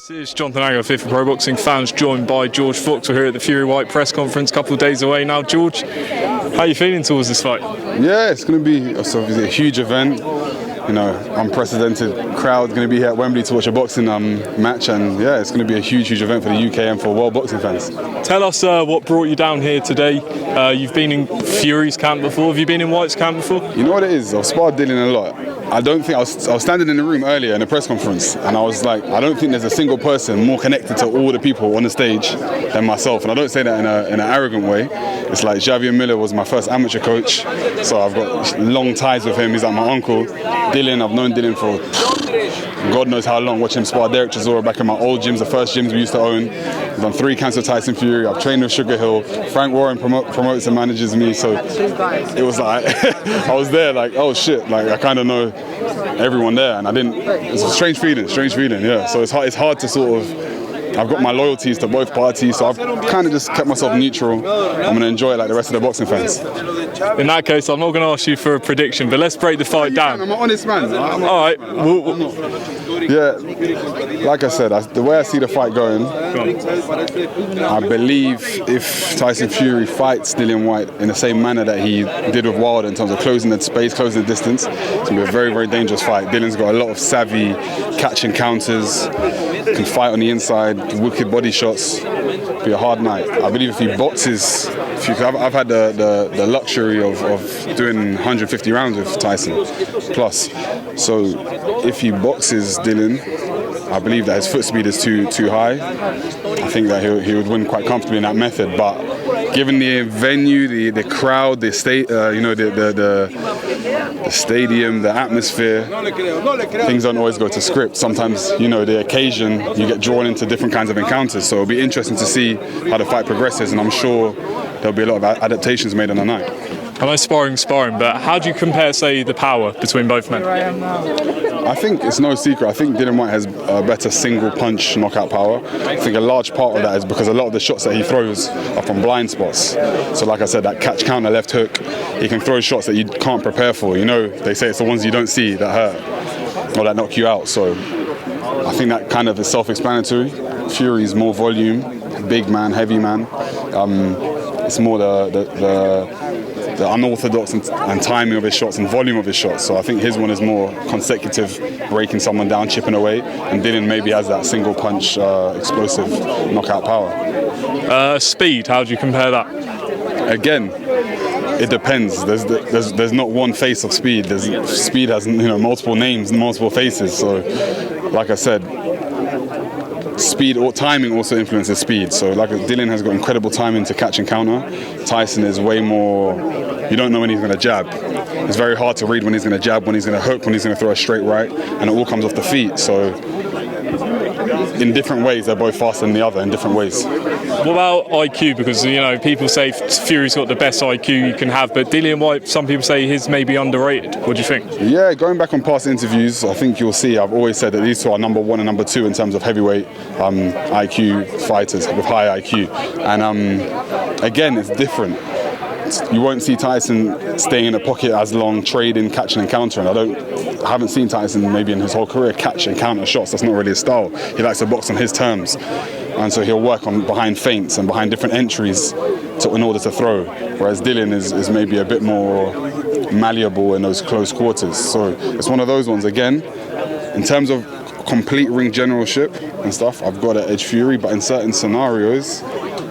This is Jonathan Agger, Fit for Pro Boxing fans, joined by George Fox. We're here at the Fury Whyte press conference, a couple of days away now. George, how are you feeling towards this fight? Yeah, it's going to be obviously a huge event. You know, unprecedented crowd going to be here at Wembley to watch a boxing match, and yeah, it's going to be a huge event for the UK and for world boxing fans. Tell us what brought you down here today. You've been in Fury's camp before. Have you been in Whyte's camp before? You know what it is? I've sparred Dillian a lot. I was standing in the room earlier in a press conference, and I was like, I don't think there's a single person more connected to all the people on the stage than myself. And I don't say that in an arrogant way. It's like Javier Miller was my first amateur coach, so I've got long ties with him. He's like my uncle. Dillian, I've known Dillian for God knows how long, watching him spar Derek Chisora back in my old gyms, the first gyms we used to own. I've done 3 camps with Tyson Fury. I've trained with Sugar Hill. Frank Warren promotes and manages me, so it was like I was there like, oh shit, like I kind of know everyone there, and it's a strange feeling, yeah. So it's hard to sort of, I've got my loyalties to both parties, so I've kind of just kept myself neutral. I'm going to enjoy it like the rest of the boxing fans. In that case, I'm not going to ask you for a prediction, but let's break the fight down. I'm an honest man. All right. Yeah, like I said, the way I see the fight going, I believe if Tyson Fury fights Dillian Whyte in the same manner that he did with Wilder in terms of closing the space, closing the distance, it's going to be a very, very dangerous fight. Dillian's got a lot of savvy catching counters, can fight on the inside, wicked body shots. It'll be a hard night. I believe if he boxes, I've had the luxury of doing 150 rounds with Tyson plus. So if he boxes Dillian, I believe that his foot speed is too high. I think that he would win quite comfortably in that method. But given the venue, the crowd, the state, the stadium, the atmosphere, things don't always go to script. Sometimes, the occasion, you get drawn into different kinds of encounters. So it'll be interesting to see how the fight progresses, and I'm sure there'll be a lot of adaptations made on the night. I know sparring, but how do you compare, say, the power between both men? I think it's no secret. I think Dillian Whyte has a better single punch knockout power. I think a large part of that is because a lot of the shots that he throws are from blind spots. So like I said, that catch counter left hook, he can throw shots that you can't prepare for. They say it's the ones you don't see that hurt or that knock you out. So I think that kind of is self-explanatory. Fury's more volume, big man, heavy man. It's more the unorthodox and timing of his shots and volume of his shots. So I think his one is more consecutive, breaking someone down, chipping away, and Dillian maybe has that single punch, explosive knockout power. Speed, how do you compare that? Again, it depends. There's not one face of speed. Speed has multiple names, multiple faces. So like I said, speed or timing also influences speed. So like Dillian has got incredible timing to catch and counter. Tyson is way more, you don't know when he's going to jab. It's very hard to read when he's going to jab, when he's going to hook, when he's going to throw a straight right, and it all comes off the feet. So in different ways, they're both faster than the other in different ways. What about IQ? Because people say Fury's got the best IQ you can have, but Dillian Whyte, some people say his may be underrated. What do you think? Yeah, going back on past interviews, I think you'll see I've always said that these two are number 1 and number 2 in terms of heavyweight IQ fighters with high IQ. And again, it's different. You won't see Tyson staying in the pocket as long, trading, catching and countering. I haven't seen Tyson maybe in his whole career catch and counter shots. That's not really his style. He likes to box on his terms. And so he'll work on behind feints and behind different entries in order to throw. Whereas Dillian is maybe a bit more malleable in those close quarters. So it's one of those ones. Again, in terms of complete ring generalship and stuff, I've got to edge Fury, but in certain scenarios,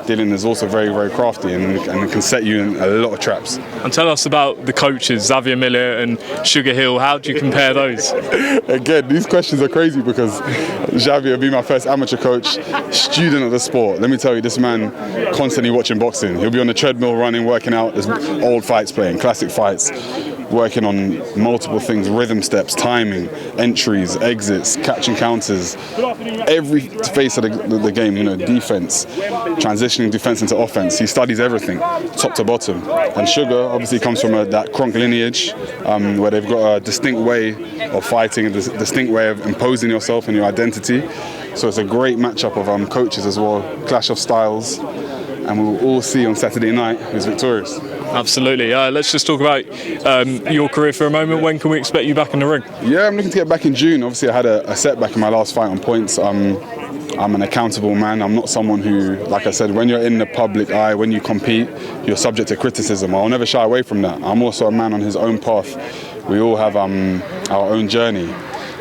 Dillian is also very, very crafty and can set you in a lot of traps. And tell us about the coaches, Javier Miller and Sugar Hill. How do you compare those? Again, these questions are crazy because Javier being my first amateur coach, student of the sport. Let me tell you, this man constantly watching boxing. He'll be on the treadmill running, working out. There's old fights playing, classic fights, working on multiple things, rhythm steps, timing, entries, exits, catching counters, every face of the game, defense, transitioning defense into offense. He studies everything, top to bottom. And Sugar obviously comes from that Kronk lineage, where they've got a distinct way of fighting, a distinct way of imposing yourself and your identity. So it's a great matchup of coaches as well, clash of styles, and we'll all see on Saturday night who's victorious. Absolutely. Let's just talk about your career for a moment. When can we expect you back in the ring? Yeah, I'm looking to get back in June. Obviously, I had a setback in my last fight on points. I'm an accountable man. I'm not someone who, like I said, when you're in the public eye, when you compete, you're subject to criticism. I'll never shy away from that. I'm also a man on his own path. We all have our own journey,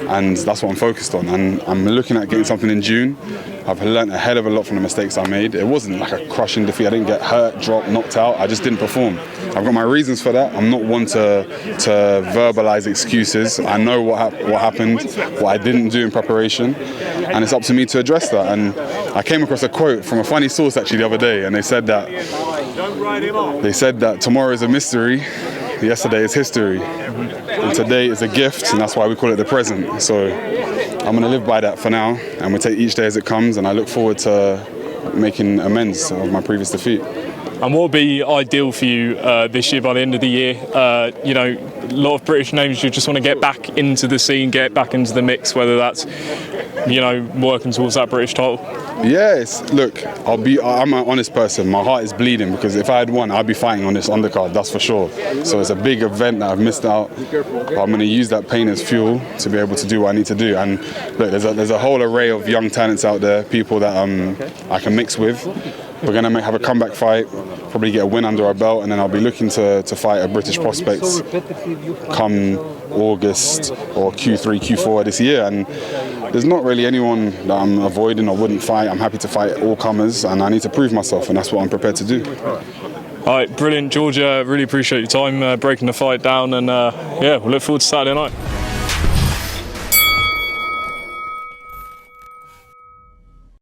and that's what I'm focused on. And I'm looking at getting something in June. I've learned a hell of a lot from the mistakes I made. It wasn't like a crushing defeat. I didn't get hurt, dropped, knocked out. I just didn't perform. I've got my reasons for that. I'm not one to verbalise excuses. I know what happened, what I didn't do in preparation, and it's up to me to address that. And I came across a quote from a funny source actually the other day, and they said that tomorrow is a mystery, yesterday is history, and today is a gift, and that's why we call it the present. So I'm going to live by that for now, and we'll take each day as it comes, and I look forward to making amends of my previous defeat. And what would be ideal for you this year by the end of the year? You know, a lot of British names, you just want to get back into the scene, get back into the mix, whether that's, you know, working towards that British title. Yes, look, I'm an honest person. My heart is bleeding because if I had won, I'd be fighting on this undercard, that's for sure. So it's a big event that I've missed out. But I'm going to use that pain as fuel to be able to do what I need to do. And look, there's a whole array of young talents out there, people that I can mix with. We're going to have a comeback fight, probably get a win under our belt, and then I'll be looking to fight a British prospect come August or Q3, Q4 this year. And there's not really anyone that I'm avoiding or wouldn't fight. I'm happy to fight all comers, and I need to prove myself, and that's what I'm prepared to do. All right, brilliant, Georgia. Really appreciate your time breaking the fight down, and yeah, we'll look forward to Saturday night.